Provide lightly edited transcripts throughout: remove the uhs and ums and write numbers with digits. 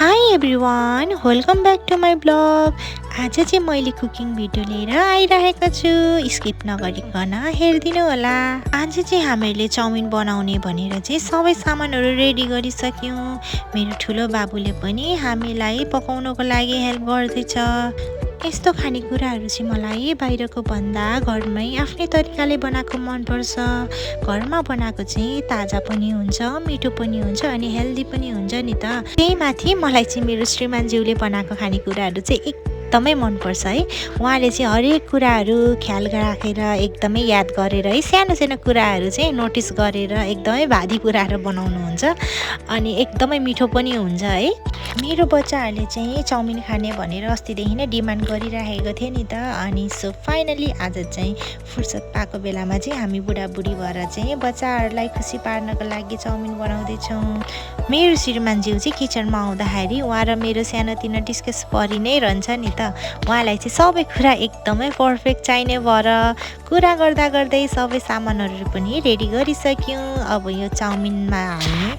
High everyone, welcome back to my blog. आज चाहिँ मैले कुकिङ भिडियो लिएर आइरहेको छु। स्किप नगरिकन हेरिदिनु होला। आज चाहिँ हामीहरूले चाउमिन बनाउने भनेर चाहिँ सबै सामानहरू रेडी गरिसक्यौँ। मेरो ठुलो बाबुले पनि हामीलाई पकाउनको लागि हेल्प गर्दैछ। यस्तो खानेकुराहरू चाहिँ मलाई बाहिरको भन्दा घरमै आफ्नै तरिकाले बनाएको मनपर्छ। घरमा बनाएको चाहिँ ताजा पनि हुन्छ, मिठो पनि हुन्छ अनि हेल्दी पनि हुन्छ नि त। त्यही माथि मलाई चाहिँ मेरो श्रीमानज्यूले बनाएको खानेकुराहरू चाहिँ एकदमै मनपर्छ है। उहाँले चाहिँ हरेक कुराहरू ख्याल राखेर एकदमै याद गरेर है सानो सानो कुराहरू चाहिँ नोटिस गरेर एकदमै भारी कुराहरू बनाउनुहुन्छ अनि एकदमै मिठो पनि हुन्छ है। मेरो बच्चाहरूले चाहिँ चाउमिन खाने भनेर अस्तिदेखि नै डिमान्ड गरिरहेको थियो नि त। अनि सो फाइनली आज चाहिँ फुर्सद पाएको बेलामा चाहिँ हामी बुढाबुढी भएर चाहिँ बच्चाहरूलाई खुसी पार्नको लागि चाउमिन बनाउँदैछौँ। मेरो श्रीमानज्यू चाहिँ किचनमा आउँदाखेरि उहाँ र मेरो सानोतिनो डिस्कस परि नै रहन्छ नि त। उहाँलाई चाहिँ सबै कुरा एकदमै पर्फेक्ट चाहिने भएर कुरा गर्दा गर्दै सबै सामानहरू पनि रेडी गरिसक्यौँ। अब यो चाउमिनमा हाल्ने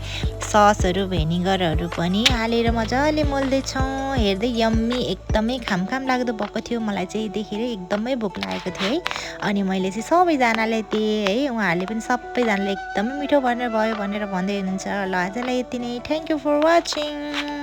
ससहरू भेनिगरहरू पनि हालेर मजाले मोल्दैछौँ। हेर्दै यम्मी एकदमै खामखाम लाग्दो भएको थियो। मलाई चाहिँ देखेर एकदमै भोक लागेको थियो है। अनि मैले चाहिँ सबैजनालाई दिएँ है। उहाँहरूले पनि सबैजनाले एकदमै मिठो भनेर भयो भनेर भन्दै हुनुहुन्छ। ल आजलाई यति नै। Thank you for watching.